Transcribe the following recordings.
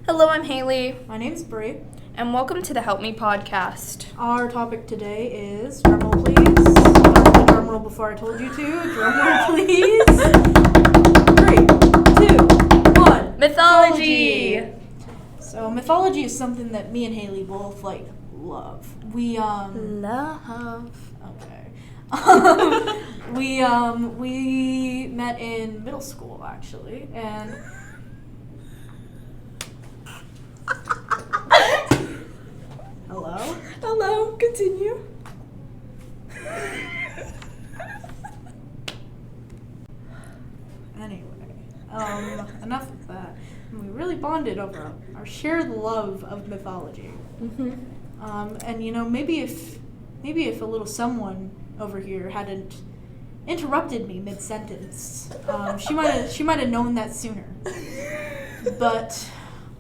Hello, I'm Haley, My name's Brie. and welcome to the Help Me podcast. Our topic today is, drumroll please. Start the drum roll before I told you to. Drumroll please. 3, 2, 1. Mythology! So mythology is something that me and Haley both love. We Love. Okay. We met in middle school actually, and Hello, continue. anyway, enough of that. We really bonded over our shared love of mythology. And maybe if a little someone over here hadn't interrupted me mid-sentence, she might have known that sooner. But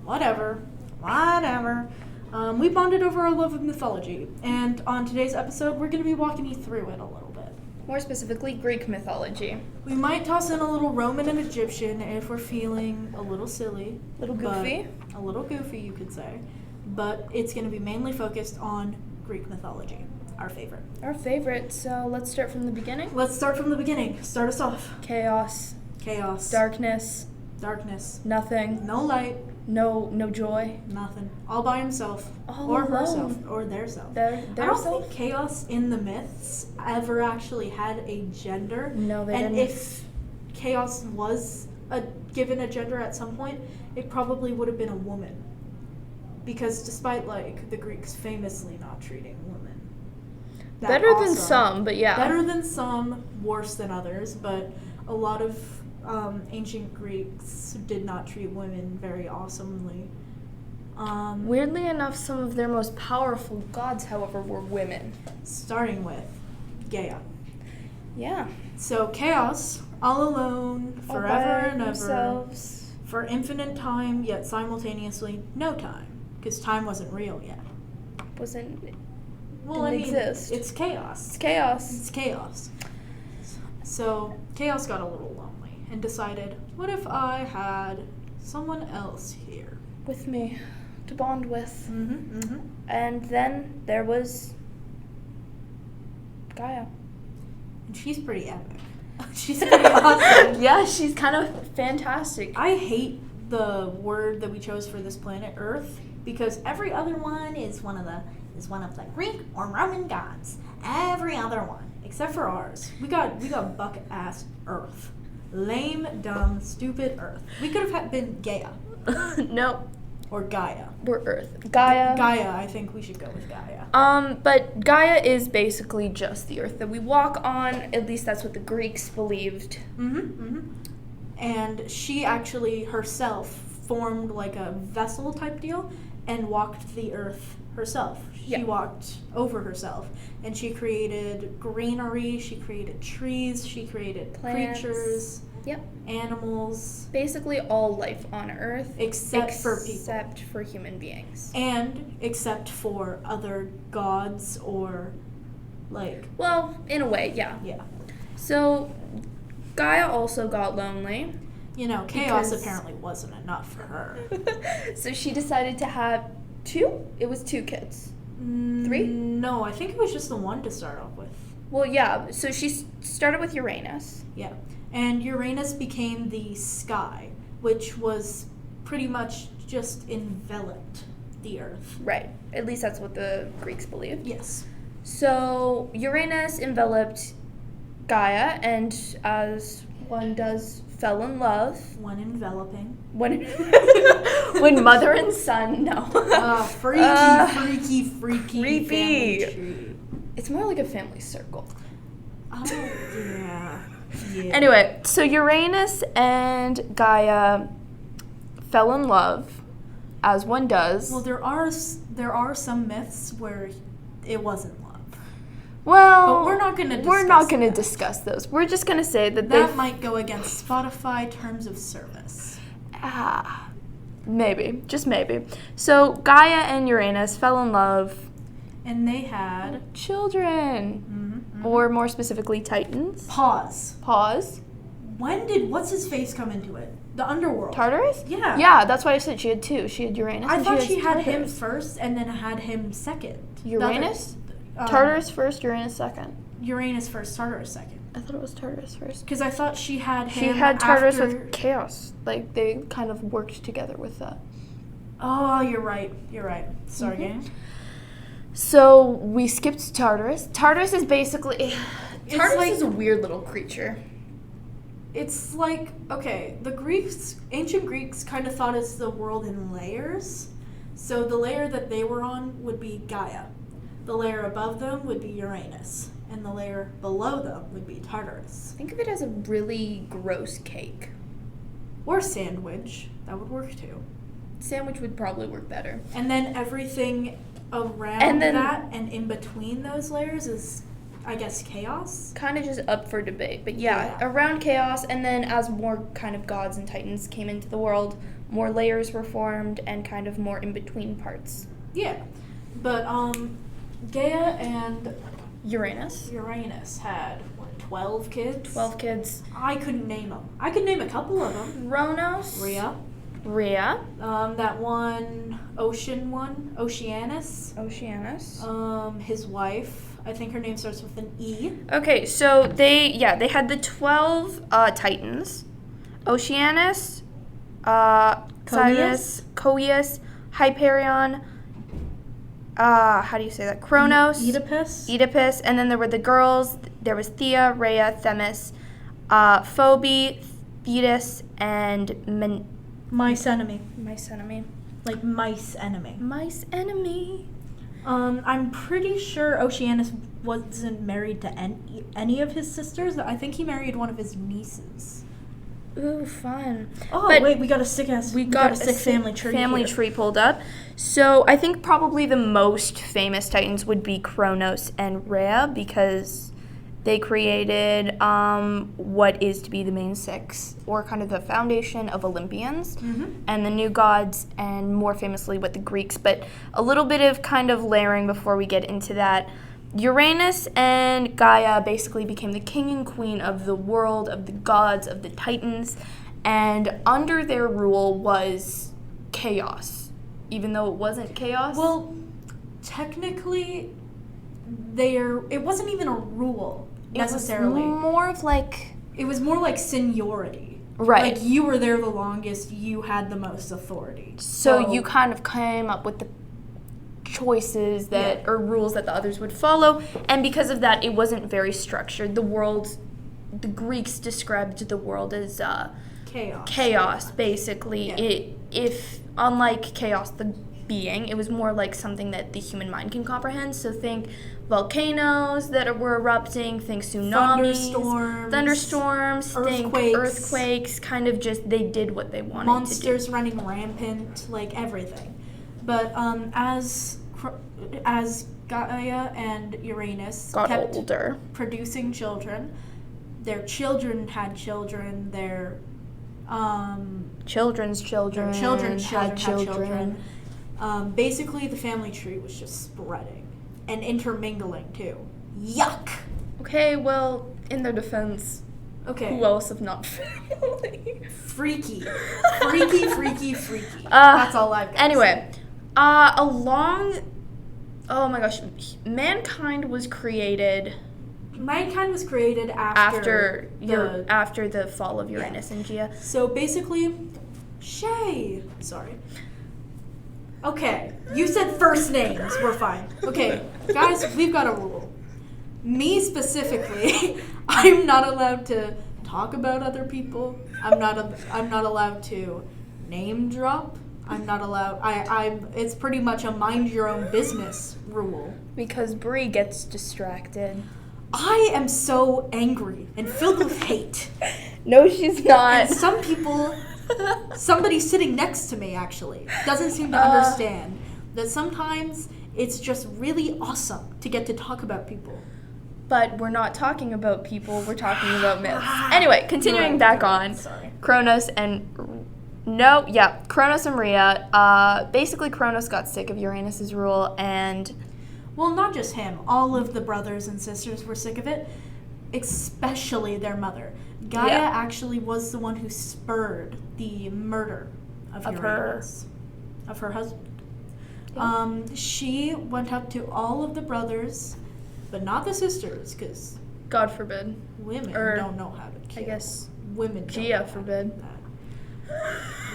whatever. We bonded over our love of mythology, and on today's episode, we're going to be walking you through it a little bit. More specifically, Greek mythology. We might toss in a little Roman and Egyptian if we're feeling a little silly. Little goofy. A little goofy, you could say. But it's going to be mainly focused on Greek mythology, our favorite. Our favorite, so let's start from the beginning. Let's start from the beginning. Start us off. Chaos. Darkness. Nothing. No light. No joy. Nothing. All by himself. All or alone. herself. Or their self. Their I don't self? think chaos in the myths ever actually had a gender. No, they and didn't. if chaos was given a gender at some point, it probably would have been a woman. Because despite the Greeks famously not treating women that Better than awesome. some, but yeah. Better than some, worse than others, but a lot of ancient Greeks did not treat women very awesomely. Weirdly enough, some of their most powerful gods, however, were women. Starting with Gaia. Yeah. So chaos, all alone, All forever by and ever, themselves. for infinite time, yet simultaneously no time, because time wasn't real yet. Didn't It's exist. chaos. It's chaos. It's chaos. So chaos got a little lonely and decided, what if I had someone else here? With me to bond with. Mm-hmm. And then there was Gaia. And she's pretty epic. She's pretty awesome. Yeah, she's kind of fantastic. I hate the word that we chose for this planet, Earth, because every other one is one of the Greek or Roman gods. Every other one, except for ours. We got buck ass Earth. Lame, dumb, stupid Earth. We could have been Gaia. No, Or Gaia. we're Earth. Gaia. I think we should go with Gaia. But Gaia is basically just the Earth that we walk on. At least that's what the Greeks believed. And she actually herself formed a vessel type deal and walked the Earth herself. She Yeah. walked over herself, and she created greenery, she created trees, she created Plants. creatures, Yep. animals, Basically all life on Earth. except for people. Except for human beings. And except for other gods or Well, in a way, yeah. yeah. So, Gaia also got lonely. Chaos Because- apparently wasn't enough for her. So she decided to have two? It was 2 kids. 3? No, I think it was just the one to start off with. Well, yeah. So she started with Uranus. Yeah. And Uranus became the sky, which was pretty much just enveloped the Earth. Right. At least that's what the Greeks believed. Yes. So Uranus enveloped Gaia, and as one does, fell in love. One enveloping. When mother and son, no. Freaky creepy. family tree. It's more like a family circle. Oh, yeah. Anyway, so Uranus and Gaia fell in love, as one does. Well, there are some myths where it wasn't love. Well, But we're not gonna discuss those. We're just gonna say that That might go against Spotify terms of service. Maybe, just maybe. So Gaia and Uranus fell in love. And they had Children. Or more specifically, Titans. Pause. Pause. When did what's his face come into it? The underworld. Tartarus? Yeah. Yeah, that's why I said she had two. She had Uranus. I and thought she she had him Tartarus. first and then had him second. Uranus? Tartarus first, Uranus second. Uranus first, Tartarus second. I thought it was Tartarus first. Because I thought she had him. She had Tartarus after... with Chaos. Like, they kind of worked together with that. Oh, you're right. Sorry, gang. So, we skipped Tartarus. Tartarus is basically... Tartarus like, is a weird little creature. It's like, okay, ancient Greeks kind of thought it's the world in layers. So the layer that they were on would be Gaia. The layer above them would be Uranus. And the layer below them would be Tartarus. Think of it as a really gross cake. Or sandwich. That would work too. Sandwich would probably work better. And then everything around that and in between those layers is, I guess, chaos? Kind of just up for debate. But yeah, around chaos, and then as more kind of gods and titans came into the world, more layers were formed and kind of more in-between parts. Yeah. But, Gaia and... Uranus had, 12 kids? 12 kids. I couldn't name them. I could name a couple of them. Kronos. Rhea. That one, Oceanus. His wife. I think her name starts with an E. Okay, so they had the 12 titans. Oceanus, Coeus, Hyperion, how do you say that? Kronos, Oedipus, and then there were the girls. There was Thea, Rhea, Themis, Phoebe, Thetis, and Mice enemy. Like mice enemy. I'm pretty sure Oceanus wasn't married to any of his sisters. I think he married one of his nieces. Ooh, fun. Oh, but wait, we got a sick family tree pulled up. So I think probably the most famous titans would be Kronos and Rhea because they created what is to be the main six, or kind of the foundation of Olympians, and the new gods, and more famously with the Greeks. But a little bit of kind of layering before we get into that. Uranus and Gaia basically became the king and queen of the world, of the gods, of the titans, and under their rule was chaos, even though it wasn't chaos. Well, technically, it wasn't even a rule necessarily. It was more like seniority. Right. Like you were there the longest, you had the most authority. So you kind of came up with the choices or rules that the others would follow, and because of that it wasn't very structured. The Greeks described the world as chaos basically. If unlike chaos the being, it was more like something that the human mind can comprehend. So think volcanoes that were erupting, think tsunamis, thunderstorms, think earthquakes, kind of just they did what they wanted monsters to do. Monsters running rampant, like everything. But as Gaia and Uranus kept older, producing children, their children had children, their children's children had children. Basically, the family tree was just spreading and intermingling too. Yuck! Okay, well, in their defense, who else if not family? Freaky. That's all I've got. Anyway. Oh my gosh, mankind was created after the fall of Uranus and Gaia. So basically, sorry. Okay, you said first names, we're fine. Okay, guys, we've got a rule. Me specifically, I'm not allowed to talk about other people. I'm not allowed to name drop. I'm not allowed. It's pretty much a mind your own business rule. Because Bree gets distracted. I am so angry and filled with hate. No, she's not. And some people, somebody sitting next to me actually, doesn't seem to understand that sometimes it's just really awesome to get to talk about people. But we're not talking about people, we're talking about myths. Anyway, continuing back on. Sorry. Kronos and Rhea. Basically, Kronos got sick of Uranus's rule, and... Well, not just him. All of the brothers and sisters were sick of it, especially their mother. Gaia actually was the one who spurred the murder of Uranus, of her husband. Yeah. She went up to all of the brothers, but not the sisters, because God forbid. Women don't know how to kill. I guess women. Gia forbid.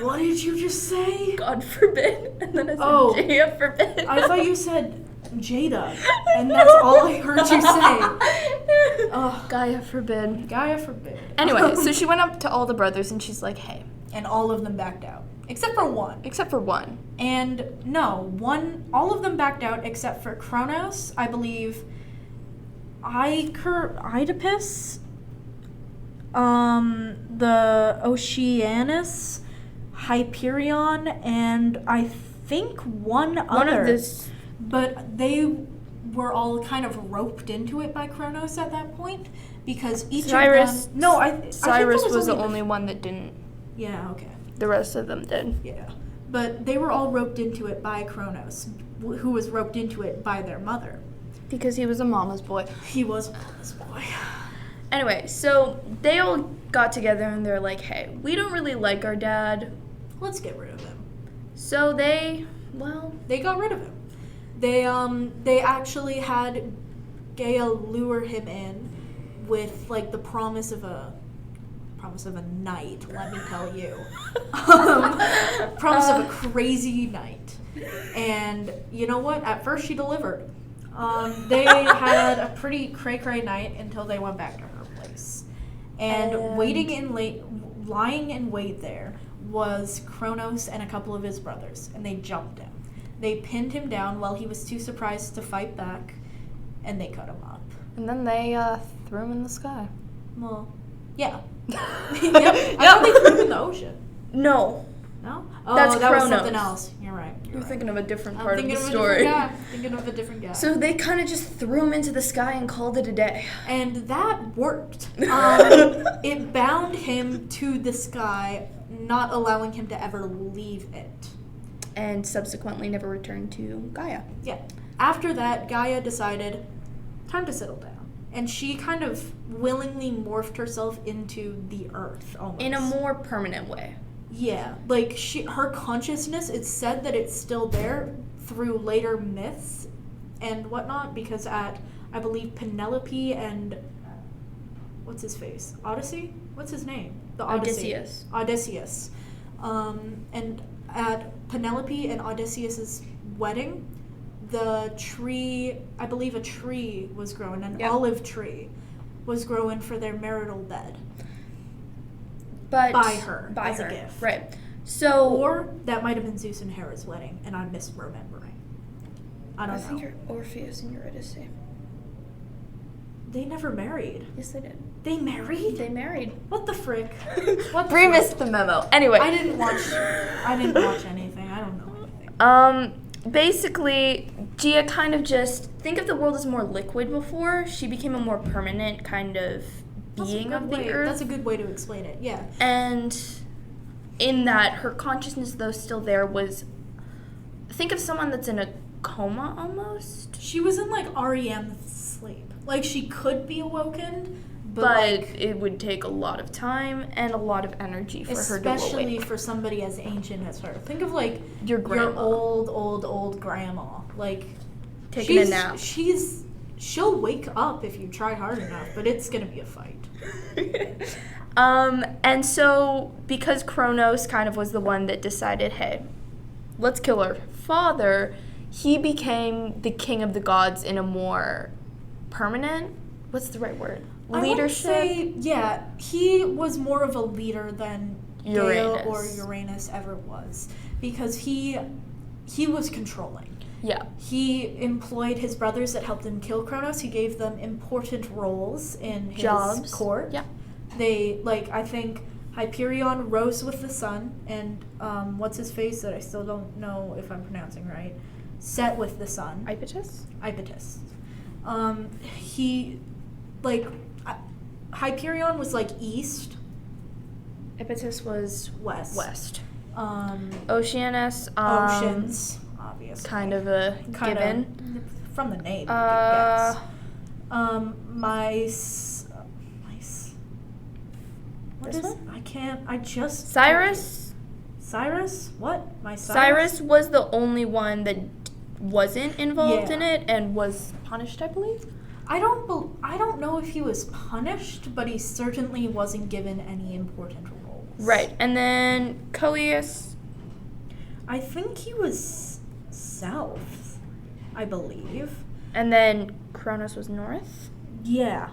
What did you just say? God forbid. And then I said Gia forbid. I thought you said Jada, and that's all I heard you say. Gaia forbid. Gaia forbid. Anyway, so she went up to all the brothers and she's like, hey. And all of them backed out. Except for one. And all of them backed out except for Kronos, I believe, Oedipus, the Oceanus, Hyperion, and I think one other. Of this. But they were all kind of roped into it by Kronos at that point because each of them. No, Cyrus was the only one that didn't. Yeah. Okay. The rest of them did. Yeah. But they were all roped into it by Kronos, who was roped into it by their mother. Because he was a mama's boy. He was a mama's boy. Anyway, so they all got together and they're like, hey, we don't really like our dad. Let's get rid of him. So they got rid of him. They actually had Gaia lure him in with like the promise of a night, let me tell you. Promise of a crazy night. And you know what? At first she delivered. They had a pretty cray-cray night until they went back to her place. And lying in wait there was Kronos and a couple of his brothers, and they jumped him. They pinned him down while he was too surprised to fight back, and they cut him up. And then they threw him in the sky. Well, yeah. Yep. I thought they threw him in the ocean. No? Oh, that's that Kronos. was something else. You're right. You're thinking of a different part of the story. Thinking of a different guy. So they kind of just threw him into the sky and called it a day. And that worked. It bound him to the sky, not allowing him to ever leave it. And subsequently never returned to Gaia. Yeah. After that, Gaia decided, time to settle down. And she kind of willingly morphed herself into the earth, almost. In a more permanent way. Yeah. Like, her consciousness, it's said that it's still there through later myths and whatnot, because at, I believe, Penelope and... what's his face? Odyssey? What's his name? The Odyssey. Odysseus. And at Penelope and Odysseus's wedding, the tree, I believe a tree was growing, an olive tree was growing for their marital bed. But by her as a gift. Right. So or that might have been Zeus and Hera's wedding, and I'm misremembering. I don't know. I think you're Orpheus and Eurydice. They never married. Yes, they did. They married? They married. What the frick? Bree missed the memo. Anyway. I didn't watch anything. I don't know anything. Basically, Gia kind of just, think of the world as more liquid before. She became a more permanent kind of being of the earth. That's a good way to explain it, yeah. And in that, her consciousness, though still there, was, think of someone that's in a coma almost. She was in like REM sleep. Like, she could be awoken, but like, it would take a lot of time and a lot of energy for her to awake. Especially for somebody as ancient as her. Think of like your old grandma. Like, taking a nap. She'll wake up if you try hard enough, but it's gonna be a fight. And so because Kronos kind of was the one that decided, hey, let's kill her father, he became the king of the gods in a more permanent, what's the right word? Leadership? I would say, yeah, he was more of a leader than Gaia or Uranus ever was, because he was controlling. Yeah. He employed his brothers that helped him kill Kronos. He gave them important roles in his court. Yeah. They, like, I think Hyperion rose with the sun, and what's his face that I still don't know if I'm pronouncing right, set with the sun. Ipetus. He, like, Hyperion was, like, east. Ipetus was west. Oceanus. Oceans, obviously. Kind of a given. From the name, I guess. What This is? one? I can't. I just. Cyrus. Cyrus? What? My Cyrus was the only one that wasn't involved in Yeah. it and was punished, I believe. I don't know if he was punished, but he certainly wasn't given any important roles. Right. And then Coeus. I think he was south, I believe. And then Kronos was north. Yeah.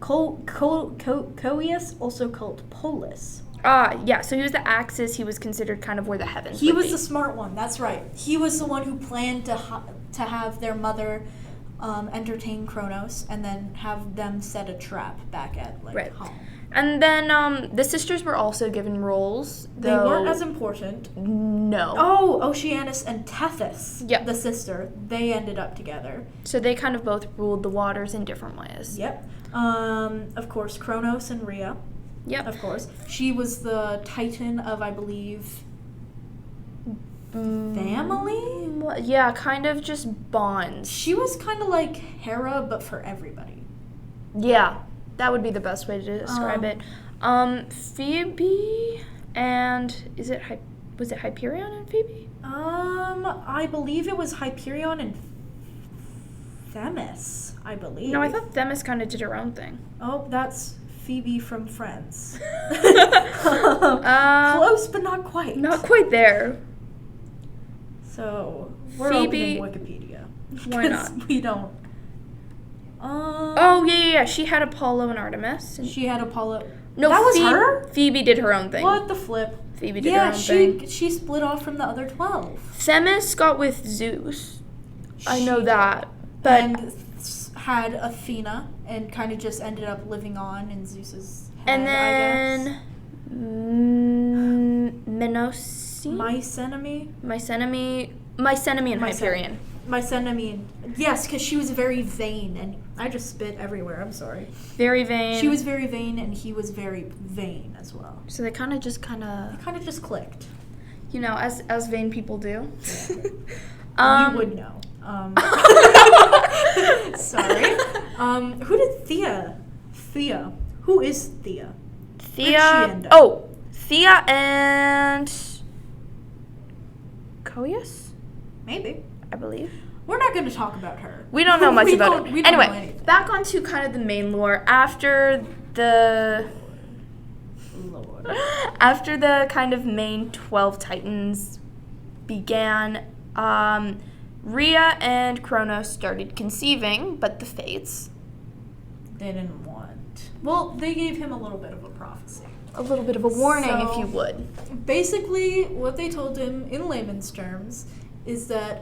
Coeus, also called Polus. Yeah, so he was the axis. He was considered kind of where the heavens He would was be. the smart one. That's right. He was the one who planned to have their mother entertain Kronos and then have them set a trap back at Right. home. And then the sisters were also given roles. They weren't as important. No. Oh, Oceanus and Tethys, Yep. the sister, they ended up together. So they kind of both ruled the waters in different ways. Yep. Of course, Kronos and Rhea. Yep. Of course. She was the titan of, I believe, family? Yeah, kind of just bonds. She was kind of like Hera, but for everybody. Yeah, that would be the best way to describe it. Phoebe and was it Hyperion and Phoebe? I believe it was Hyperion and Themis, I believe. No, I thought Themis kind of did her own thing. Oh, that's Phoebe from Friends. Close, but not quite. Not quite there. So, we're Phoebe- opening Wikipedia. Why 'Cause not? we don't. Oh, yeah. She had Apollo and Artemis. And She had Apollo. no, that was Phoebe, her? Phoebe did her own thing. What the flip? Phoebe did her own thing. she split off from the other 12. Themis got with Zeus. I know She that. But and had Athena and kind of just ended up living on in Zeus's head, and I guess. then Mnemosyne? Mycenemy and Hyperion. Mycenemy. Yes, because she was very vain, and I just spit everywhere. I'm sorry. Very vain. She was very vain, and he was very vain as well. So they kind of It kind of just clicked. as vain people do. You would know. Sorry. Who did Thea? Who is Thea? Where'd she end up? Thea and Coeus, Maybe. I believe. We're not going to talk about her. We don't know much We about don't- it. we don't know Anyway, anything. back onto kind of the main lore. After the Lord. kind of main 12 titans began, Rhea and Kronos started conceiving, but the fates, They didn't want. Well, they gave him a little bit of a prophecy. a little bit of a warning, if So- you would. Basically, what they told him in layman's terms is that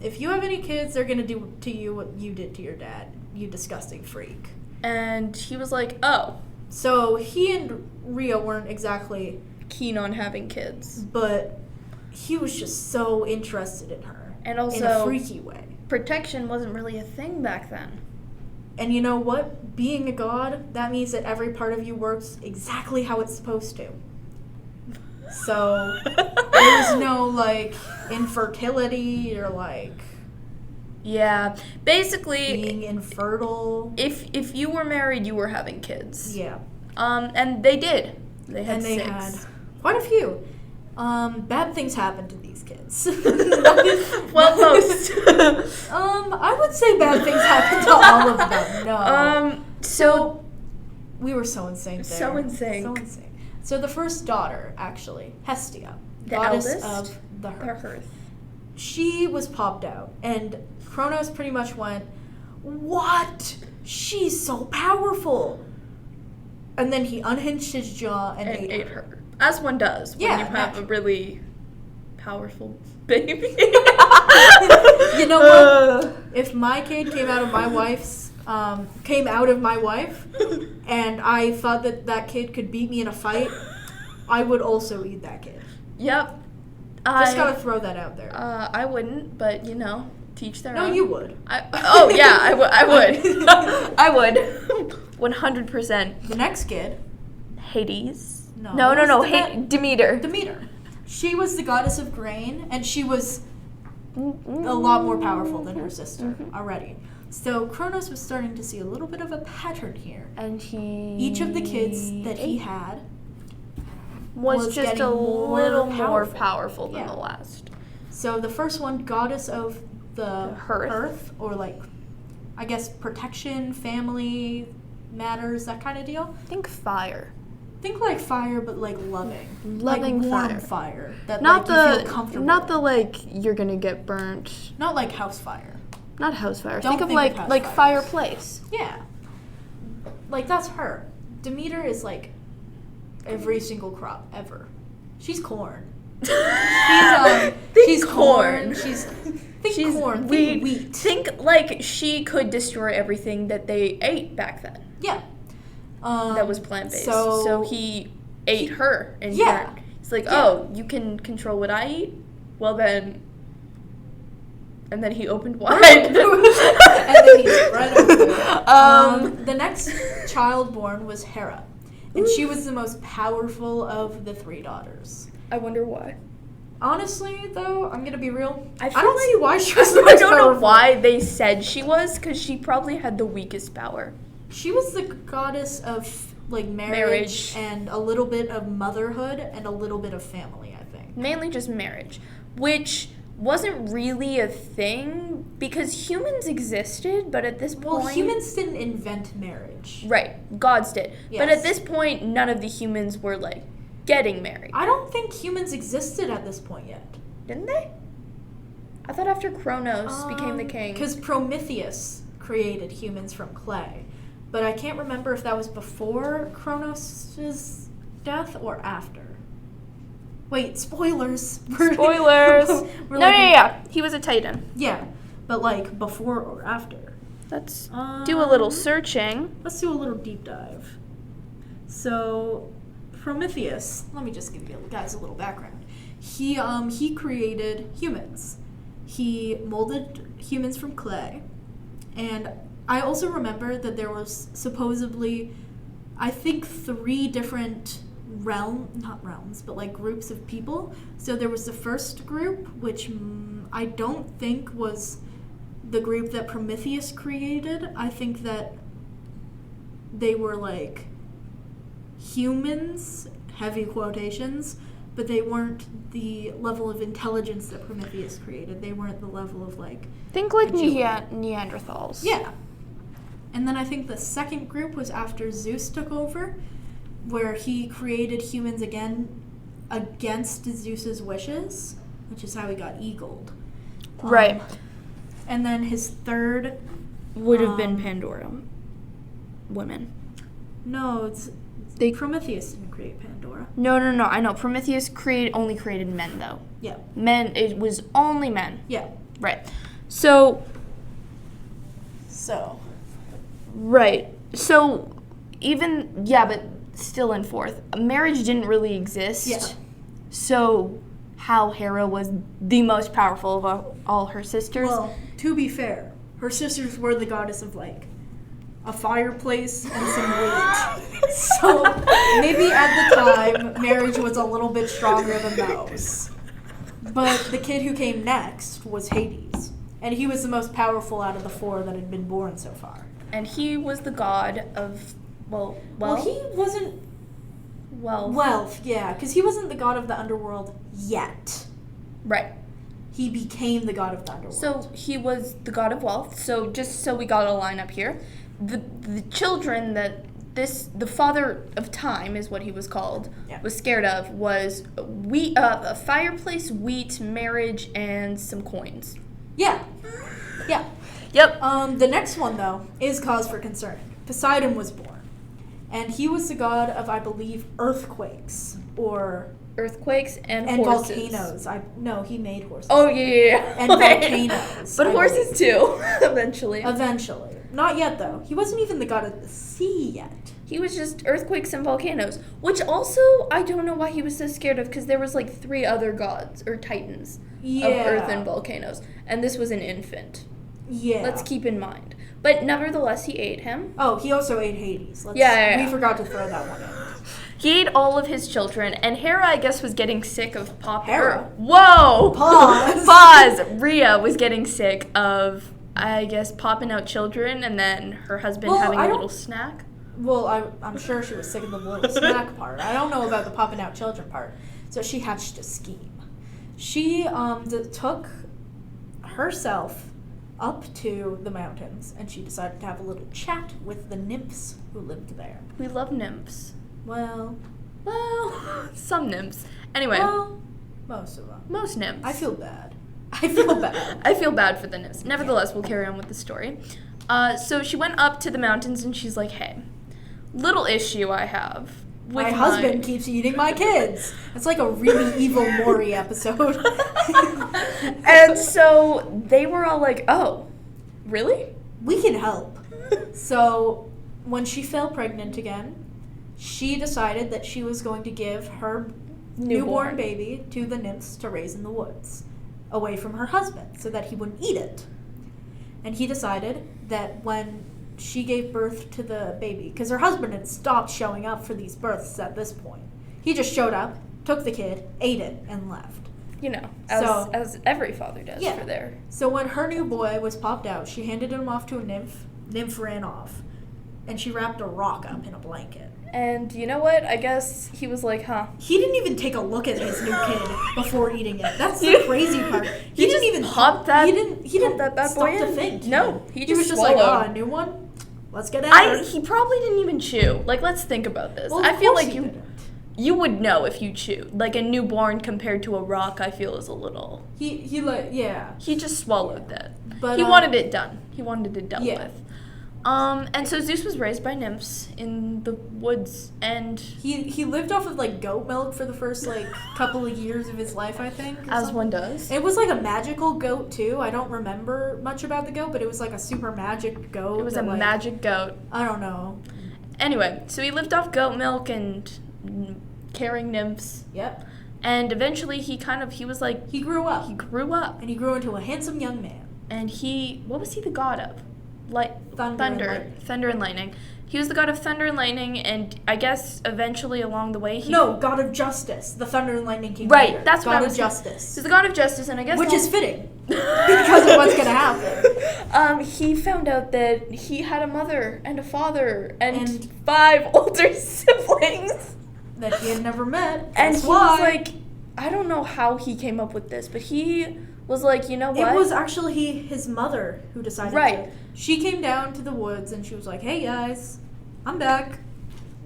if you have any kids, they're going to do to you what you did to your dad, you disgusting freak. And he was like, oh, So he and Rhea weren't exactly, keen on having kids. but he was just so interested in her. And in a also, freaky way. protection wasn't really a thing back then. And you know what? Being a god, that means that every part of you works exactly how it's supposed to. So there's no like infertility or like Yeah, basically, being infertile. if you were married, you were having kids. Yeah. And they did. They had And they 6. had quite a few. Bad things happened to these kids. Well, most. I would say bad things happened to all of them. No. So We were so insane there. So insane. So insane. So the first daughter, actually, Hestia, The goddess eldest? of the the hearth. hearth. She was popped out, and Kronos pretty much went, "What? She's so powerful!" And then he unhinged his jaw and, And ate her. As one does when Yeah, you have a naturally. really powerful baby. You know what? If my kid came out of my wife's, and I thought that that kid could beat me in a fight, I would also eat that kid. Yep. Just gotta throw that out there. I wouldn't, but teach their No, own. you would. I would. I would. 100%. The next kid, Hades. No, No. it was the Demeter. Demeter. She was the goddess of grain, and she was a lot more powerful than her sister already. So Kronos was starting to see a little bit of a pattern here. And Each of the kids that he had was just getting a little more powerful. powerful than Yeah. the last. So the first one, goddess of the Hearth. earth, or like, I guess, protection, family matters, that kind of deal. Think fire. Think like fire, but like loving. Loving like warm fire. fire. That Not like, you the feel comfortable. not the like you're gonna get burnt. Not like house fire. Not house fire. Don't think of think like of house like fires. fireplace. Yeah. Like that's her. Demeter is like every single crop ever. She's corn. She's corn. She's corn. Think wheat. Think like she could destroy everything that they ate back then. Yeah. That was plant based. So- So he ate her in Yeah. turn. It's like, Yeah. oh, you can control what I eat? Well then. And then he opened wide. And then he spread open. The next child born was Hera. And she was the most powerful of the three daughters. I wonder why. Honestly, though, I'm gonna be real. I I feel don't like- see why she was the I most don't powerful. know why they said she was, because she probably had the weakest power. She was the goddess of like marriage and a little bit of motherhood and a little bit of family, I think. Mainly just marriage, which wasn't really a thing because humans existed, but at this point... Well, humans didn't invent marriage. Right, gods did. But Yes. at this point, none of the humans were, like, getting married. I don't think humans existed at this point yet. Didn't they? I thought after Kronos became the king. Because Prometheus created humans from clay. But I can't remember if that was before Kronos' death or after. Wait, spoilers. Spoilers! We're No, like- yeah. He was a titan. Yeah, but like before or after. Let's do a little searching. Let's do a little deep dive. So, Prometheus, let me just give you guys a little background. He created humans. He molded humans from clay. And I also remember that there was supposedly, I think, 3 different not realms, but like groups of people. So there was the first group, which I don't think was the group that Prometheus created. I think that they were like humans, heavy quotations, but they weren't the level of intelligence that Prometheus created. They weren't the level of like... Think like agility. Neanderthals. Yeah. And then I think the second group was after Zeus took over, where he created humans again against Zeus's wishes, which is how he got eagled. Right. And then his third... Would have been Pandora. Women. No, They- Prometheus didn't create Pandora. No, I know. Prometheus only created men, though. Yeah. Men, it was only men. Yeah. Right. So, right. So, even, yeah, but still in fourth. Marriage didn't really exist. Yeah. So, how Hera was the most powerful of all her sisters. Well, to be fair, her sisters were the goddess of, like, a fireplace and some wheat. So, maybe at the time, marriage was a little bit stronger than those. But the kid who came next was Hades. And he was the most powerful out of the 4 that had been born so far. And he was the god of, Well, he wasn't wealth, yeah, because he wasn't the god of the underworld yet. Right. He became the god of the underworld. So he was the god of wealth. So just so we got a line up here, the children that the father of time is what he was called, Yeah. was scared of was wheat, a fireplace, wheat, marriage, and some coins. Yeah. Yeah. Yep. The next one, though, is cause for concern. Poseidon was born. And he was the god of, I believe, earthquakes or... Earthquakes and horses. volcanoes. No, he made horses. Oh, yeah. And volcanoes. But I horses believe. too, eventually. Eventually. Not yet, though. He wasn't even the god of the sea yet. He was just earthquakes and volcanoes, which also I don't know why he was so scared of, because there was like 3 other gods or titans Yeah. of earth and volcanoes, and this was an infant. Yeah. Let's keep in mind. But nevertheless, he ate him. Oh, he also ate Hades. Yeah. We forgot to throw that one in. He ate all of his children, and Hera, I guess, was getting sick of Hera? Whoa! Pause. Pause! Rhea was getting sick of I guess, popping out children and then her husband Well, having I a don't- little snack. Well, I'm sure she was sick of the little snack part. I don't know about the popping out children part. So she hatched a scheme. She took herself up to the mountains, and she decided to have a little chat with the nymphs who lived there. We love nymphs. Well, Some nymphs. Anyway, most of them. most nymphs. I feel bad. I feel bad. I feel bad for the nymphs. Nevertheless, we'll carry on with the story. So she went up to the mountains and she's like, hey, little issue I have with My husband keeps eating my kids. It's like a really evil Maury episode. And so they were all like, oh, really? We can help. So when she fell pregnant again, she decided that she was going to give her newborn baby to the nymphs to raise in the woods, away from her husband, so that he wouldn't eat it. And he decided that when she gave birth to the baby, because her husband had stopped showing up for these births at this point. He just showed up, took the kid, ate it, and left. You know, as every father does for their... So when her new boy was popped out, she handed him off to a nymph. Nymph ran off. And she wrapped a rock up in a blanket. And you know what? I guess he was like, huh. He didn't even take a look at his new kid before eating it. That's the crazy part. He didn't even pop that. He didn't that bad stop boy to in. think. No, he was just just like, swallowed. a new one. Let's get at it. He probably didn't even chew. Like, let's think about this. Well, I feel course like he didn't. you would know if you chewed. Like a newborn compared to a rock, I feel is a little. He He just swallowed that. But He wanted it done. He wanted it dealt yeah. with. And so Zeus was raised by nymphs in the woods, and he lived off of like goat milk for the first like couple of years of his life, I think. as one does. It was like a magical goat too. I don't remember much about the goat, but it was like a super magic goat. It was a that, like, magic goat. I don't know. Anyway, so he lived off goat milk and carrying nymphs, Yep. and eventually he was like, He grew up. he grew up, And he grew into a handsome young man. and what was he the god of? Thunder and lightning. Thunder and lightning. He was the god of thunder and lightning, and I guess eventually along the way No, God of Justice. The thunder and lightning came Right, later. that's what I God was of saying. Justice. He's the god of justice, and I guess Which is fitting. Because of what's gonna happen. He found out that he had a mother and a father and 5 And- older siblings. That he had never met. And That's he why. was like, I don't know how he came up with this, but he was like, you know what? It was actually his mother who decided Right. to. She came down to the woods and she was like, hey guys, I'm back.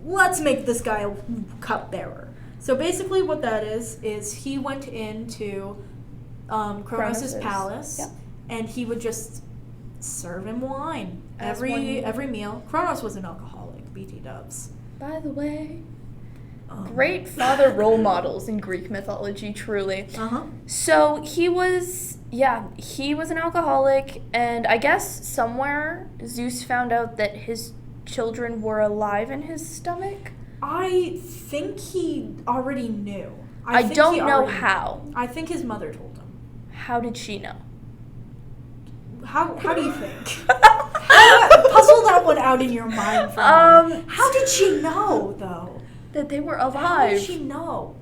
Let's make this guy a cupbearer. So basically what that is he went into Kronos' Kronos's. palace Yep. and he would just serve him wine As every one- meal. Kronos was an alcoholic, BT dubs. By the way, great father role models in Greek mythology, truly. Uh-huh. So he was an alcoholic, and I guess somewhere Zeus found out that his children were alive in his stomach. I think he already knew. I think don't he know already how. knew. I think his mother told him. How did she know? How do you think? Puzzle that one out in your mind for me. How did she know, though? That they were How alive. did she know?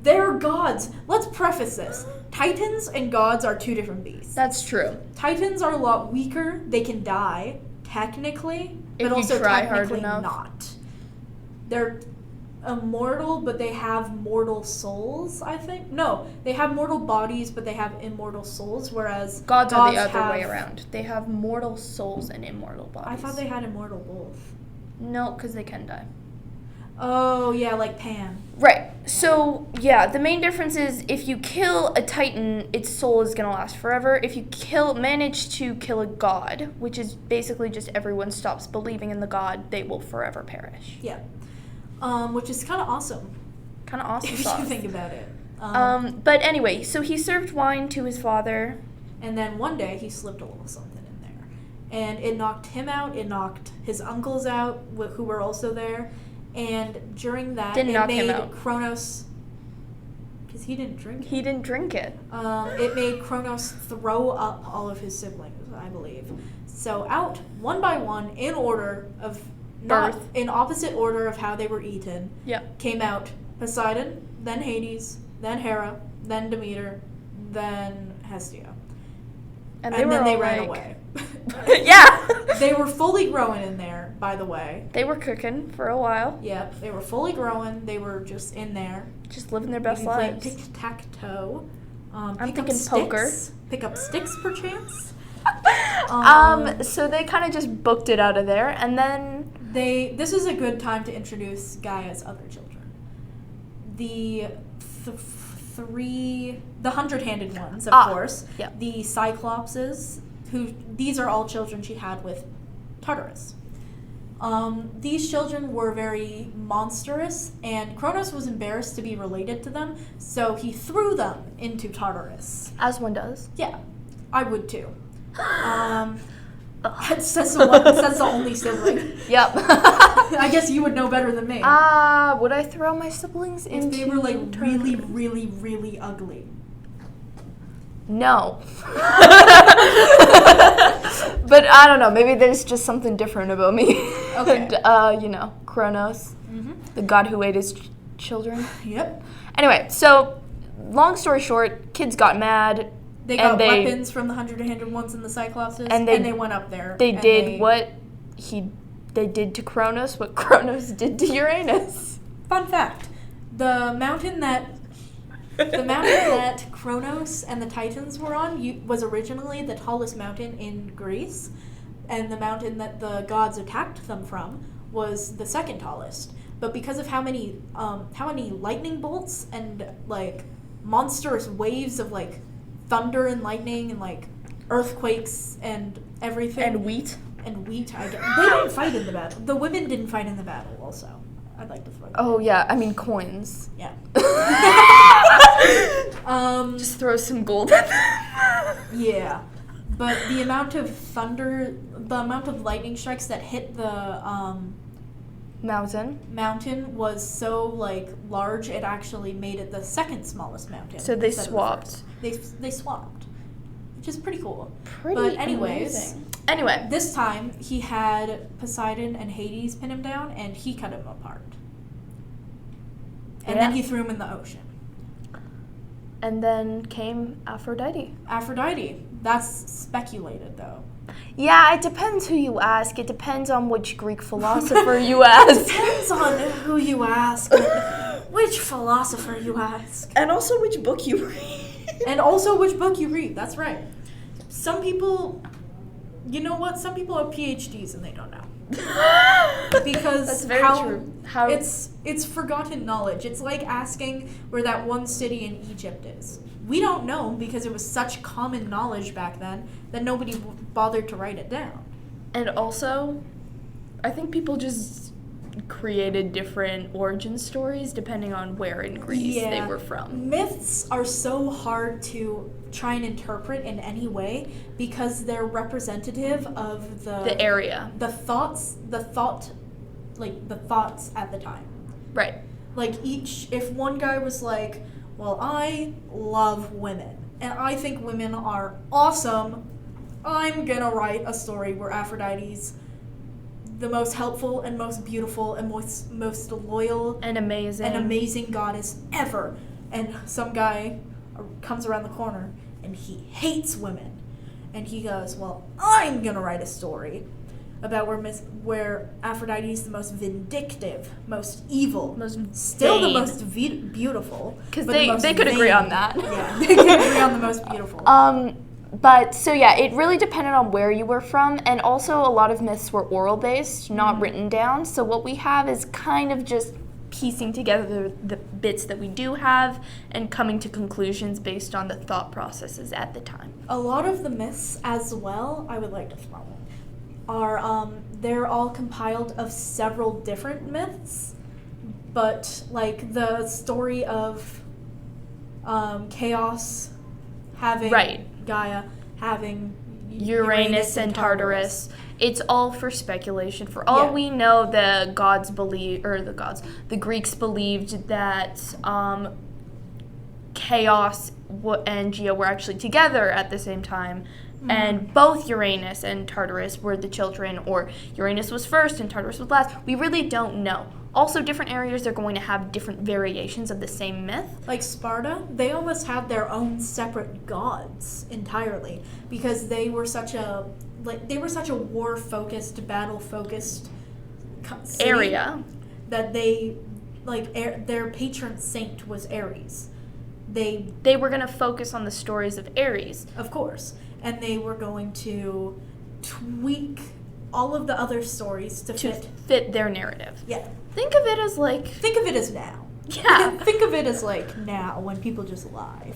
They're gods. Let's preface this. Titans and gods are two different beasts. That's true. Titans are a lot weaker. They can die, technically, If but you also try hard technically enough. not. They're immortal, but they have mortal souls, I think. No, they have mortal bodies, but they have immortal souls, whereas Gods are the other have, way around. They have mortal souls and immortal bodies. I thought they had immortal both. No, because they can die. Oh, yeah, like Pan. Right. So, yeah, the main difference is if you kill a titan, its soul is going to last forever. If you manage to kill a god, which is basically just everyone stops believing in the god, they will forever perish. Yeah. Which is kind of awesome. Kind of awesome If you sauce. think about it. But anyway, so he served wine to his father. And then one day he slipped a little something in there. And it knocked him out. It knocked his uncles out, who were also there. And during that, Didn't knock him made out. Kronos... Because he didn't drink it. He didn't drink it. It made Kronos throw up all of his siblings, I believe. So out, one by one, in order of... Birth. In opposite order of how they were eaten, Yep. came out Poseidon, then Hades, then Hera, then Demeter, then Hestia. And then they all ran like- away. Yeah. They were fully grown in there, by the way. They were cooking for a while. Yep, they were fully grown. They were just in there. Just living their best Maybe playing lives. tic-tac-toe. I'm Pick up thinking sticks. poker. Pick up sticks, perchance. So they kind of just booked it out of there, and then This is a good time to introduce Gaia's other children. The the 100-handed ones, of course. Yeah. The Cyclopses, these are all children she had with Tartarus. These children were very monstrous, and Kronos was embarrassed to be related to them, so he threw them into Tartarus. as one does. Yeah, I would too. Says the only sibling. Yep. I guess you would know better than me. Would I throw my siblings If into they were like really, Tartarus? really, really ugly. No. But I don't know, maybe there's just something different about me. Okay. And, Kronos, the god who ate his children. Yep. Anyway, so long story short, kids got mad. They got weapons from the 100-handed ones and the Cyclopses, and they went up there. They and did what they did to Kronos, what Kronos did to Uranus. Fun fact: the mountain that Kronos and the Titans were on was originally the tallest mountain in Greece, and the mountain that the gods attacked them from was the second tallest. But because of how many lightning bolts and like monstrous waves of like thunder and lightning and like earthquakes and everything And wheat. I guess they didn't fight in the battle. The women didn't fight in the battle. Also, I'd like to throw that. Oh yeah, I mean coins. Yeah. Just throw some gold at them. Yeah, but the amount of lightning strikes that hit the mountain was so like large it actually made it the second smallest mountain. So they instead of the swapped. first. They swapped, which is pretty cool. Pretty But anyways, amazing. Anyway, this time he had Poseidon and Hades pin him down, and he cut him apart. And then he threw him in the ocean. And then came Aphrodite. Aphrodite. That's speculated, though. Yeah, it depends who you ask. It depends on which Greek philosopher you ask. Depends on who you ask, and which philosopher you ask. And also which book you read. And also which book you read. That's right. Some people, you know what? Some people have PhDs and they don't know. Because that's very true. It's forgotten knowledge. It's like asking where that one city in Egypt is. We don't know because it was such common knowledge back then that nobody bothered to write it down. And also, I think people just created different origin stories depending on where in Greece they were from. Myths are so hard to try and interpret in any way because they're representative of the area. The thoughts at the time. Right. Like if one guy was like, well, I love women and I think women are awesome, I'm gonna write a story where Aphrodite's the most helpful and most beautiful and most loyal and amazing goddess ever. And some guy comes around the corner and he hates women. And he goes, well, I'm gonna write a story about where Aphrodite is the most vindictive, most evil, still the most beautiful. Because they could agree on that. Yeah, they could agree on the most beautiful. But so yeah, it really depended on where you were from, and also a lot of myths were oral based, not written down. So what we have is kind of just piecing together the bits that we do have and coming to conclusions based on the thought processes at the time. A lot of the myths as well, I would like to throw in, are they're all compiled of several different myths, but like the story of Chaos having Gaia having Uranus and Tartarus. It's all for speculation. For all we know, the Greeks believed that Chaos and Gea were actually together at the same time. And both Uranus and Tartarus were the children, or Uranus was first and Tartarus was last. We really don't know. also different areas are going to have different variations of the same myth. Like Sparta, they almost had their own separate gods entirely because they were such a war-focused, battle-focused city Area. that they their patron saint was Ares. They were going to focus on the stories of Ares. Of course. And they were going to tweak all of the other stories to fit their narrative. Yeah. Think of it as like... Think of it as now. Yeah. Think of it as like now when people just lie.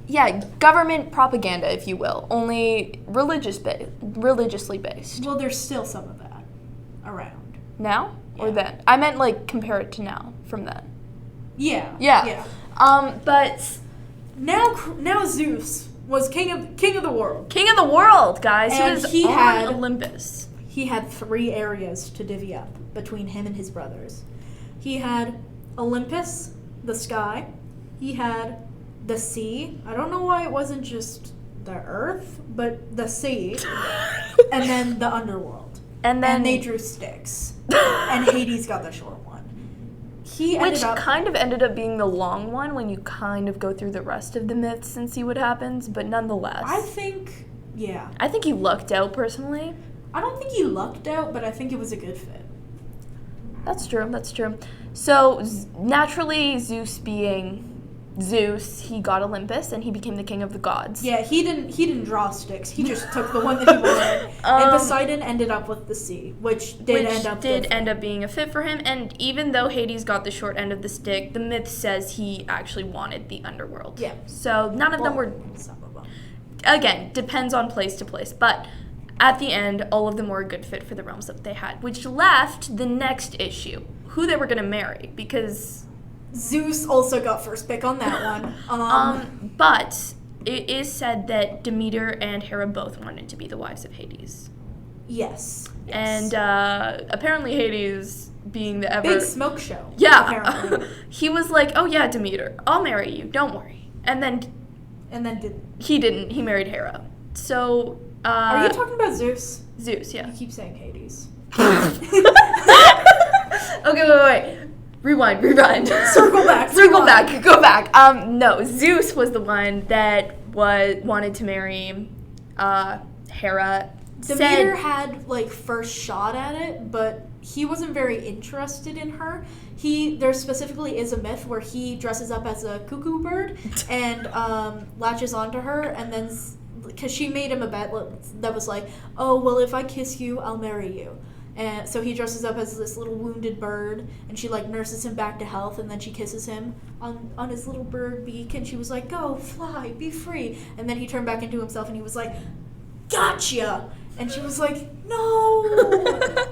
Yeah, government propaganda, if you will, only religiously based. Well, there's still some of that around. Now? Or Yeah. then? I meant like compare it to now, from then. Yeah. Yeah. Yeah. But... Now Zeus was king of the world. King of the world, guys. And he was on Olympus. He had 3 areas to divvy up between him and his brothers. He had Olympus, the sky. He had the sea. I don't know why it wasn't just the earth, but the sea. And then the underworld. And then they drew sticks. And Hades got the short one. Which kind of ended up being the long one when you kind of go through the rest of the myths and see what happens, but nonetheless. I think he lucked out, personally. I don't think he lucked out, but I think it was a good fit. That's true. So, naturally, Zeus being Zeus, he got Olympus, and he became the king of the gods. Yeah, he didn't draw sticks. He just took the one that he wanted. And Poseidon ended up with the sea, which did end up being a fit for him. And even though Hades got the short end of the stick, the myth says he actually wanted the underworld. Yeah. So none of them were. Some of them. Again, depends on place to place, but at the end, all of them were a good fit for the realms that they had, which left the next issue: who they were going to marry, because. Zeus also got first pick on that one. But it is said that Demeter and Hera both wanted to be the wives of Hades. Yes. And apparently Hades, being the big smoke show. Yeah. He was like, "Oh yeah, Demeter, I'll marry you. Don't worry." And then didn't. He didn't. He married Hera. So. Are you talking about Zeus? Zeus, yeah. You keep saying Hades. Okay, wait. Rewind. Circle back. Go back. No, Zeus was the one that wanted to marry Hera. Demeter had first shot at it, but he wasn't very interested in her. There specifically is a myth where he dresses up as a cuckoo bird and latches onto her, and then because she made him a bet that was like, "Oh well, if I kiss you, I'll marry you." And so he dresses up as this little wounded bird, and she nurses him back to health, and then she kisses him on his little bird beak, and she was like, "Go, fly, be free." And then he turned back into himself, and he was like, "Gotcha!" And she was like, "No!"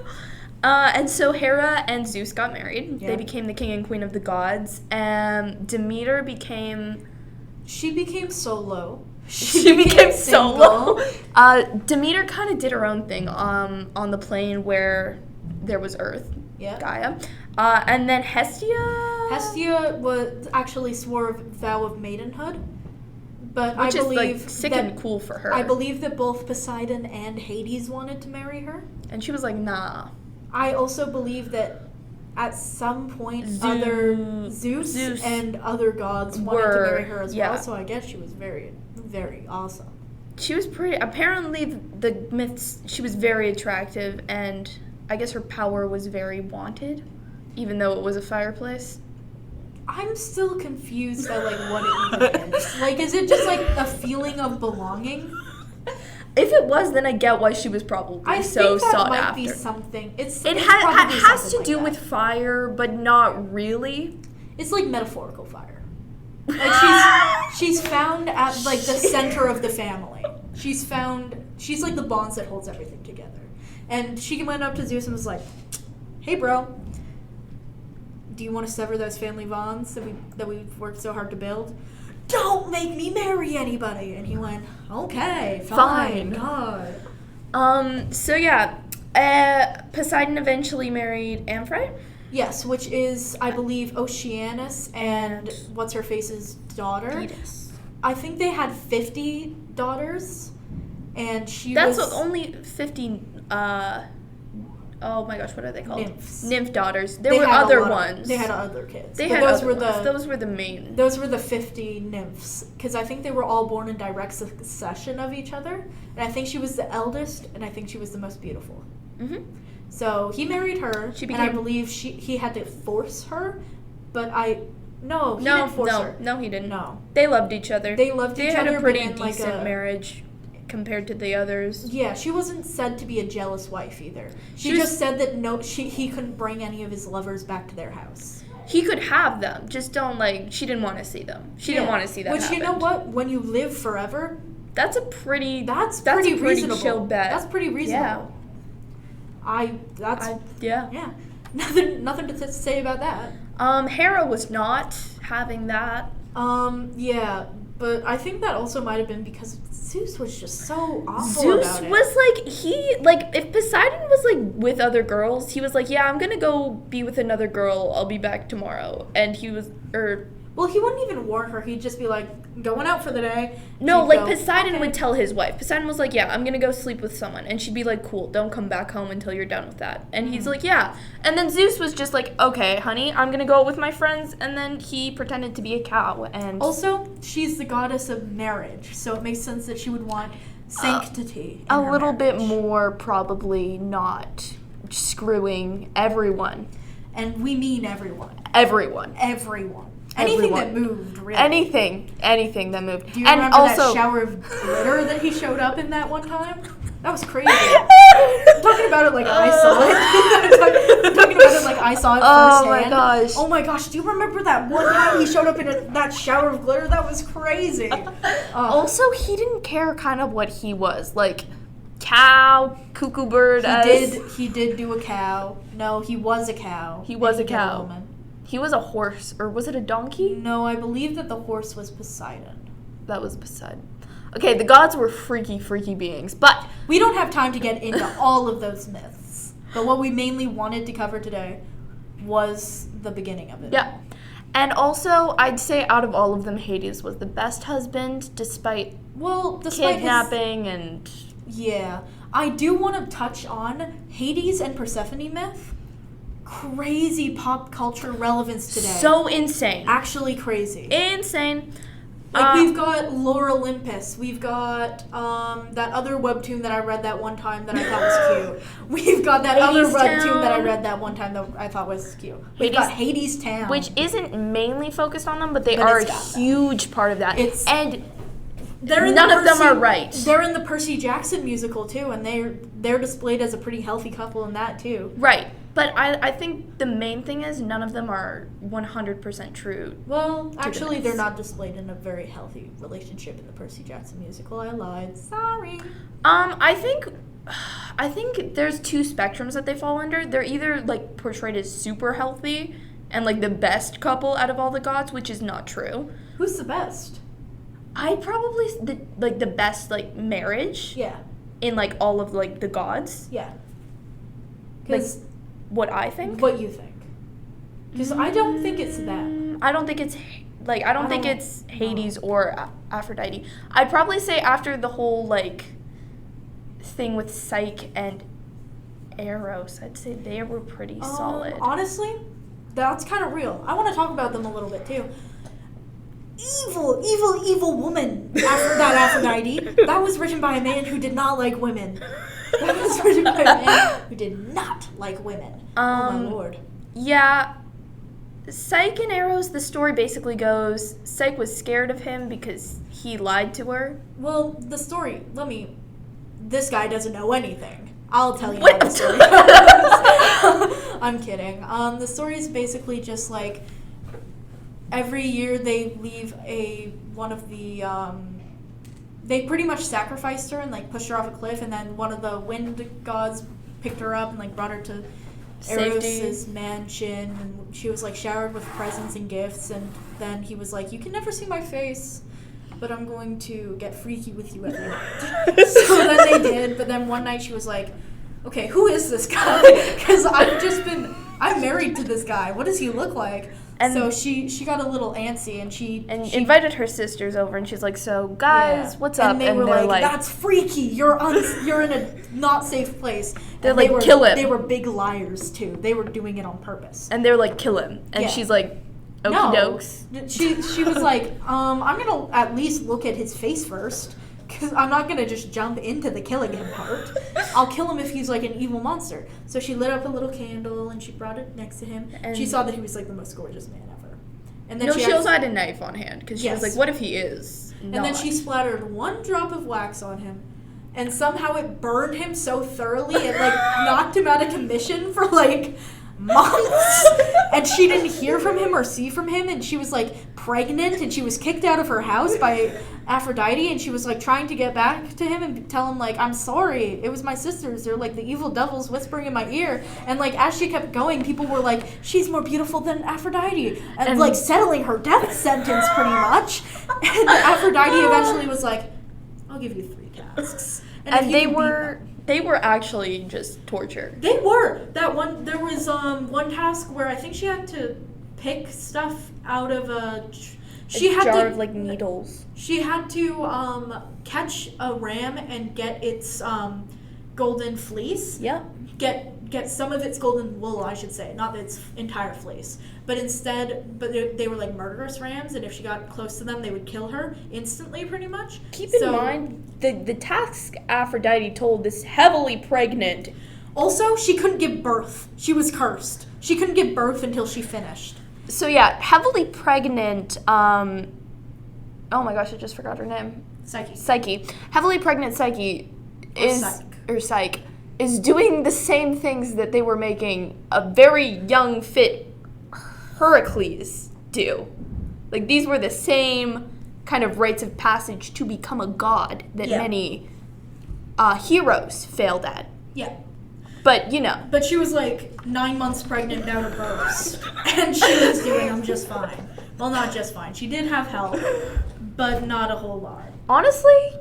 And so Hera and Zeus got married. Yeah. They became the king and queen of the gods. Demeter became... She became solo. She became solo. Demeter kind of did her own thing on the plane where there was Earth, Gaia. And then Hestia... Hestia actually swore a vow of maidenhood. But Which I believe is sick and cool for her. I believe that both Poseidon and Hades wanted to marry her. And she was like, nah. I also believe that at some point Zeus and other gods wanted to marry her as well, so I guess she was very, very awesome. She was pretty... Apparently, the myths... She was very attractive, and I guess her power was very wanted, even though it was a fireplace. I'm still confused by what it even is. Is it just a feeling of belonging? If it was, then I get why she was probably so sought after. I think that might be something. It has to do with fire, but not really. It's metaphorical fire. She's found at the center of the family. She's the bonds that holds everything together. And she went up to Zeus and was like, "Hey, bro. Do you want to sever those family bonds that we've worked so hard to build? Don't make me marry anybody." And he went, "Okay, fine. God." So yeah, Poseidon eventually married Amphitrite. Yes, which is, I believe, Oceanus and what's her face's daughter. Thetis. I think they had 50 daughters, and That's only 50 oh my gosh, what are they called? Nymphs. Nymph daughters. There were other ones. They had other kids. Those were the main. Those were the 50 nymphs, because I think they were all born in direct succession of each other, and I think she was the eldest, and I think she was the most beautiful. Mm-hmm. So he married her, and I believe he had to force her, but No, he didn't force her. No, he didn't. No. They loved each other. They had a pretty decent marriage compared to the others. Yeah, she wasn't said to be a jealous wife either. She just said that he couldn't bring any of his lovers back to their house. He could have them, just don't she didn't want to see them. She didn't want to see that happen. Which, you know what? When you live forever, that's pretty reasonable. Chill bet. That's pretty reasonable. Yeah. Yeah. Nothing to say about that. Hera was not having that. Yeah, but I think that also might have been because Zeus was just so awful Zeus about it. was if Poseidon was with other girls, he was yeah, I'm gonna go be with another girl, I'll be back tomorrow. And he was, well, he wouldn't even warn her. He'd just be going out for the day. No, Poseidon would tell his wife. Poseidon was yeah, I'm gonna go sleep with someone. And she'd be cool, don't come back home until you're done with that. And he's yeah. And then Zeus was just okay, honey, I'm gonna go with my friends. And then he pretended to be a cow. And also, she's the goddess of marriage, so it makes sense that she would want sanctity. A little bit more, probably not screwing everyone. And we mean everyone. Everyone. Anything that moved, really. Anything that moved. Do you remember that shower of glitter that he showed up in that one time? That was crazy. I'm talking about it I saw it. I'm talking about it I saw it firsthand. Oh my gosh. Oh my gosh, do you remember that one time he showed up in that shower of glitter? That was crazy. Also, he didn't care kind of what he was. Cow, cuckoo bird. He did do a cow. No, he was a cow. He was a cow. A woman. He was a horse, or was it a donkey? No, I believe that the horse was Poseidon. That was Poseidon. Okay, the gods were freaky, freaky beings, but we don't have time to get into all of those myths. But what we mainly wanted to cover today was the beginning of it. Yeah. And also, I'd say out of all of them, Hades was the best husband, despite kidnapping and... Yeah. I do want to touch on Hades and Persephone myth. Crazy pop culture relevance today. So insane. Actually crazy. Insane. We've got Lore Olympus. We've got that other webtoon that I read that one time that I thought was cute. We've got that other webtoon that I read that one time that I thought was cute. We've got Hades Town. Which isn't mainly focused on them, but they are a huge part of that. None of them are right. They're in the Percy Jackson musical, too, and they're displayed as a pretty healthy couple in that, too. Right. But I think the main thing is none of them are 100% true. Well, actually, they're not displayed in a very healthy relationship in the Percy Jackson musical. I lied. Sorry. I think there's two spectrums that they fall under. They're either portrayed as super healthy and the best couple out of all the gods, which is not true. Who's the best? I'd probably the best marriage. Yeah. In all of the gods. Yeah. Because what I think. What you think? Because I don't think it's them. I don't think it's I don't think it's Hades or Aphrodite. I'd probably say after the whole thing with Psyche and Eros, I'd say they were pretty solid. Honestly, that's kind of real. I want to talk about them a little bit too. Evil woman. Aphrodite. That was written by a man who did not like women. That was written by a man who did not like women. Oh my lord. Yeah. Psyche and Eros, the story basically goes, Psyche was scared of him because he lied to her. Well, the story, this guy doesn't know anything. I'll tell you how the story goes. I'm kidding. The story is basically just every year they leave one of the they pretty much sacrificed her and pushed her off a cliff, and then one of the wind gods picked her up and brought her to Eros' mansion, and she was showered with presents and gifts, and then he was you can never see my face, but I'm going to get freaky with you every night. So then they did, but then one night she was okay, who is this guy? Because I'm married to this guy. What does he look like? And so she got a little antsy, and she invited her sisters over, and she's like, "So guys, what's up?" And they were like, "That's freaky. You're in a not safe place." They're like, "Kill him." They were big liars too. They were doing it on purpose. And they were like, "Kill him." And she's like, "Okie dokes." No, she was like, I'm gonna at least look at his face first. Because I'm not going to just jump into the killing him part. I'll kill him if he's like an evil monster. So she lit up a little candle and she brought it next to him. And she saw that he was like the most gorgeous man ever. And then she also had a knife on hand because she was like, what if he is not? And then she splattered one drop of wax on him. And somehow it burned him so thoroughly it like knocked him out of commission for like months. And she didn't hear from him or see from him. And she was like pregnant and she was kicked out of her house by Aphrodite, and she was like trying to get back to him and tell him like, I'm sorry, it was my sisters, they're like the evil devils whispering in my ear. And like as she kept going, people were like, she's more beautiful than Aphrodite, and like settling her death sentence pretty much. And Aphrodite eventually was like, I'll give you 3 tasks. And they were actually just torture. They were. There was one task where I think she had to pick stuff out of a jar of like needles. She had to catch a ram and get its golden fleece. Yep. Get some of its golden wool, I should say, not its entire fleece. But they were like murderous rams, and if she got close to them, they would kill her instantly, pretty much. Keep in mind, the task Aphrodite told this heavily pregnant. Also, she couldn't give birth. She was cursed. She couldn't give birth until she finished. So yeah, heavily pregnant, oh my gosh, I just forgot her name. Psyche. Heavily pregnant Psyche is doing the same things that they were making a very young, fit Heracles do. Like, these were the same kind of rites of passage to become a god that many heroes failed at. Yeah. But, you know. But she was like 9 months pregnant out of birth. And she was doing them just fine. Well, not just fine. She did have help, but not a whole lot. Honestly,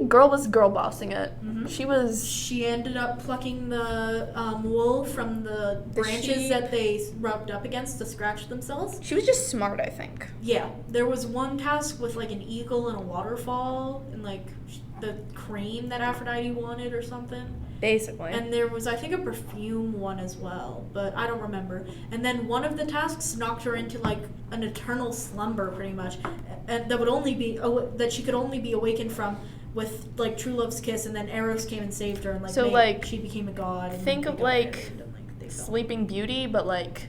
girl was girl bossing it. Mm-hmm. She ended up plucking the wool from the branches that they rubbed up against to scratch themselves. She was just smart, I think. Yeah. There was one task with like an eagle and a waterfall and like the cream that Aphrodite wanted or something. Basically. And there was, I think, a perfume one as well, but I don't remember. And then one of the tasks knocked her into like an eternal slumber, pretty much, and that would only be that she could only be awakened from with like true love's kiss. And then Eros came and saved her, and like she became a god. And think of like Sleeping Beauty, but like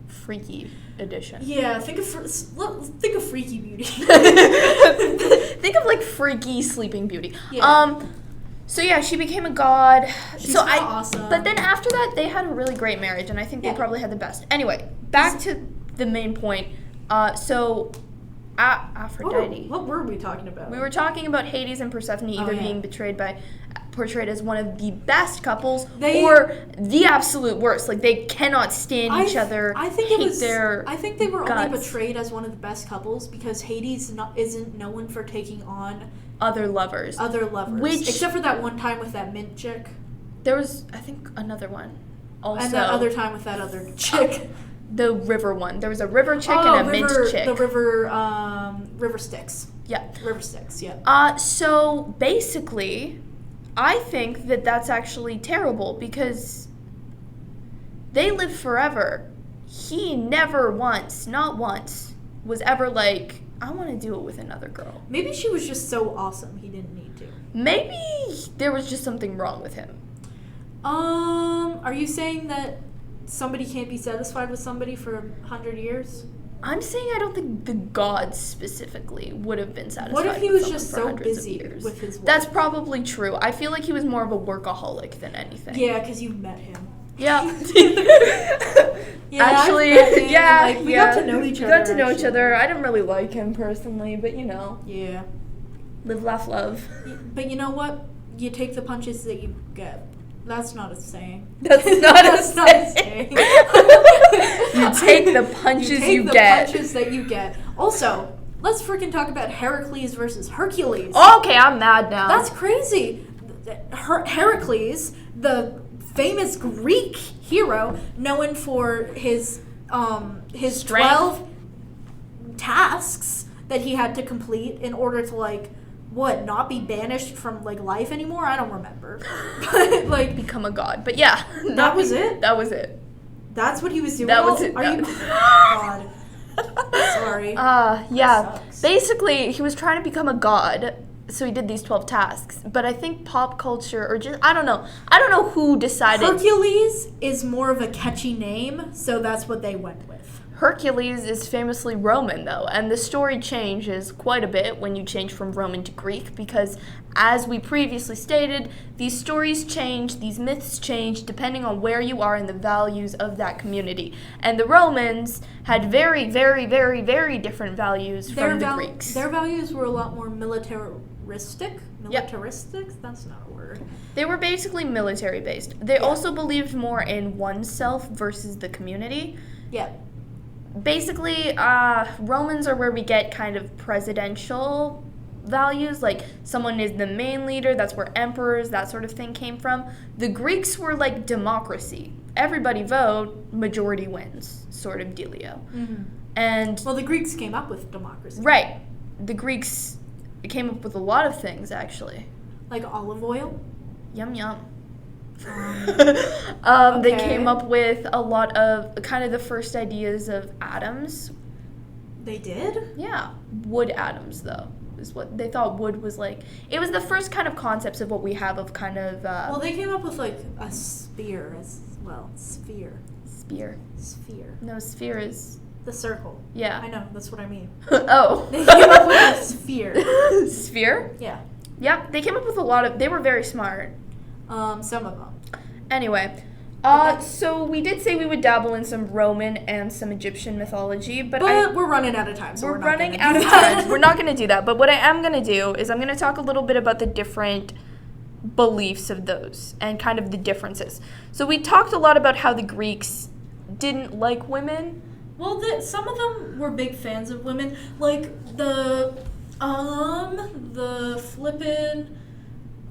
freaky edition. Yeah, think of Freaky Beauty. Think of like freaky Sleeping Beauty. Yeah. So yeah, she became a god. She's awesome. But then after that, they had a really great marriage, and I think they probably had the best. Anyway, back to the main point. Aphrodite. What were we talking about? We were talking about Hades and Persephone either being portrayed as one of the best couples or the absolute worst. Like, they cannot stand each other. I think they were only portrayed as one of the best couples because Hades isn't known for taking on other lovers. Except for that one time with that mint chick. There was, I think, another one. Also, and that other time with that other chick. The river one. There was a river chick and a mint chick. The river Styx. Yeah. River Styx, yeah. So basically, I think that that's actually terrible because they live forever. He never once, not once, was ever like, I want to do it with another girl. Maybe she was just so awesome he didn't need to. Maybe there was just something wrong with him. Are you saying that somebody can't be satisfied with somebody for 100 years? I'm saying I don't think the gods specifically would have been satisfied. What if he was just so busy with his work? That's probably true. I feel like he was more of a workaholic than anything. Yeah, because you've met him. Yeah. Yeah, actually, we got to know each other. We got to know each other. I didn't really like him personally, but you know. Yeah. Live, laugh, love. But you know what? You take the punches that you get. That's not a saying. That's not a saying. You take the punches you get. The punches that you get. Also, let's freaking talk about Heracles versus Hercules. Okay, I'm mad now. That's crazy. Heracles, the famous Greek hero known for his Strength. 12 tasks that he had to complete in order to not be banished from life anymore. I don't remember, but Become a god. But yeah, that was it. That was it. That's what he was doing. That was it. Are you? God. Sorry. Yeah. Sucks. Basically, he was trying to become a god, so he did these 12 tasks. But I think pop culture, or just I don't know who decided. Hercules is more of a catchy name, so that's what they went with. Hercules is famously Roman, though, and the story changes quite a bit when you change from Roman to Greek, because, as we previously stated, these stories change, these myths change, depending on where you are in the values of that community. And the Romans had very, very, very, very different values from the Greeks. Their values were a lot more militaristic. Militaristic? That's not a word. They were basically military-based. They also believed more in oneself versus the community. Yeah. Basically, Romans are where we get kind of presidential values, like someone is the main leader, that's where emperors, that sort of thing came from. The Greeks were like democracy. Everybody vote, majority wins, sort of dealio. Mm-hmm. And well, the Greeks came up with democracy. Right. The Greeks came up with a lot of things, actually. Like olive oil? Yum, yum. Okay. They came up with a lot of kind of the first ideas of atoms. They did? Yeah. Wood atoms, though, is what they thought wood was like. It was the first kind of concepts of what we have of kind of... well, they came up with a spear as well. Sphere. No, sphere is... The circle. Yeah. I know, that's what I mean. Oh. They came up with a sphere. Sphere? Yeah. Yep, they came up with a lot of... They were very smart. Some of them. Anyway, so we did say we would dabble in some Roman and some Egyptian mythology, but we're running out of time, so we're not running gonna out do of that. time. We're not going to do that. But what I am going to do is I'm going to talk a little bit about the different beliefs of those and kind of the differences. So we talked a lot about how the Greeks didn't like women. Well, some of them were big fans of women, like the flippin'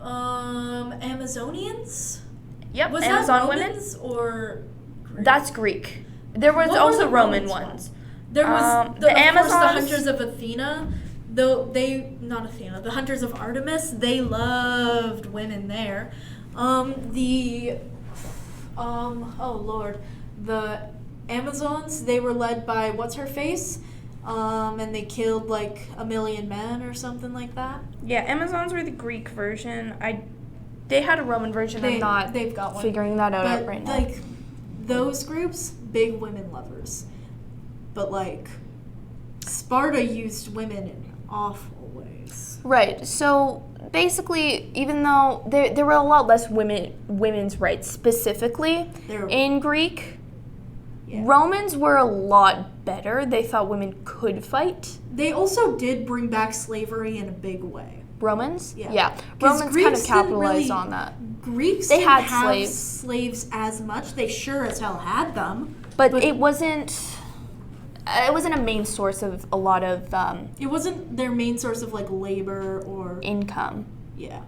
Amazonians. Yep, Was Amazon that women. Romans or Greek? That's Greek. There was What were also the Roman Romans ones. There was the of Amazons. course, the hunters of Athena. Though not Athena, the hunters of Artemis. They loved women there. Oh Lord, the Amazons. They were led by what's her face. And they killed like 1 million men or something like that. Yeah, Amazons were the Greek version. They had a Roman version. I'm not they've got one. figuring that out But right now. like those groups, big women lovers. But like Sparta used women in awful ways. Right. So basically, even though there were a lot less women's rights specifically in Greek, yeah. Romans were a lot better. They thought women could fight. They also did bring back slavery in a big way. Romans? Yeah. Romans Greeks kind of capitalized really, on that. Greeks They didn't had have slaves. as much. They sure as hell had them. But it wasn't a main source of a lot of it wasn't their main source of like labor or income. Yeah.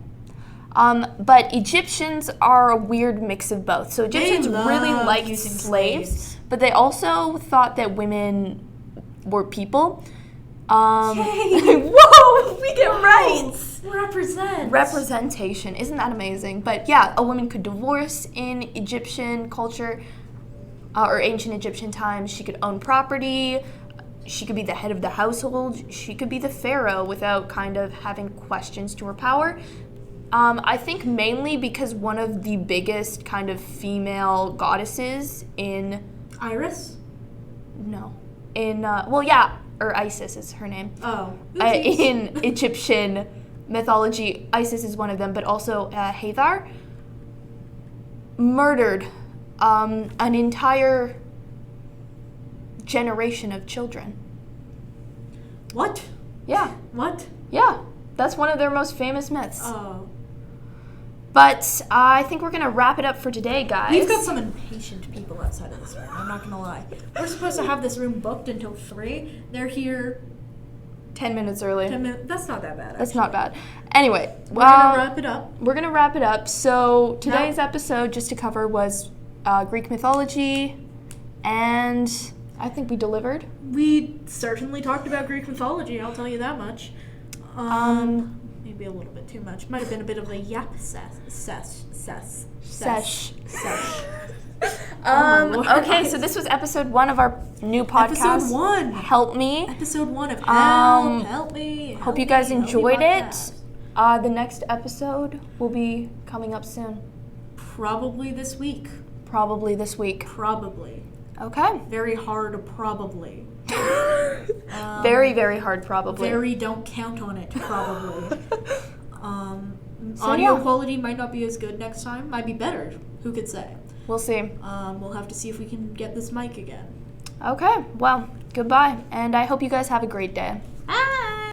But Egyptians are a weird mix of both. So Egyptians They really loved liked using slaves, but they also thought that women were people. Yay! Whoa, we get rights. Representation. Isn't that amazing? But yeah, a woman could divorce in Egyptian culture or ancient Egyptian times. She could own property. She could be the head of the household. She could be the pharaoh without kind of having questions to her power. I think mainly because one of the biggest kind of female goddesses in... Iris? No. Or Isis is her name. Oh. In Egyptian mythology, Isis is one of them, but also Hathor murdered an entire generation of children. What? Yeah. What? Yeah. That's one of their most famous myths. Oh. But I think we're going to wrap it up for today, guys. We've got some impatient people outside of this room, I'm not going to lie. We're supposed to have this room booked until 3. They're here 10 minutes early. 10 minutes. That's not that bad. That's not bad. Anyway, We're gonna wrap it up. We're going to wrap it up. So today's episode, just to cover, was Greek mythology, and I think we delivered. We certainly talked about Greek mythology, I'll tell you that much. Maybe a little bit too much. Might have been a bit of a yap sesh. Okay, so this was episode 1 of our new podcast. Episode 1. Help me. Episode 1 of Help Me. Hope you guys enjoyed it. The next episode will be coming up soon. Probably this week. Probably this week. Probably. Okay. Very hard, probably. Very, very hard, probably. Very don't count on it, probably. Audio quality might not be as good next time. Might be better. Who could say? We'll see. We'll have to see if we can get this mic again. Okay. Well, goodbye. And I hope you guys have a great day. Ah!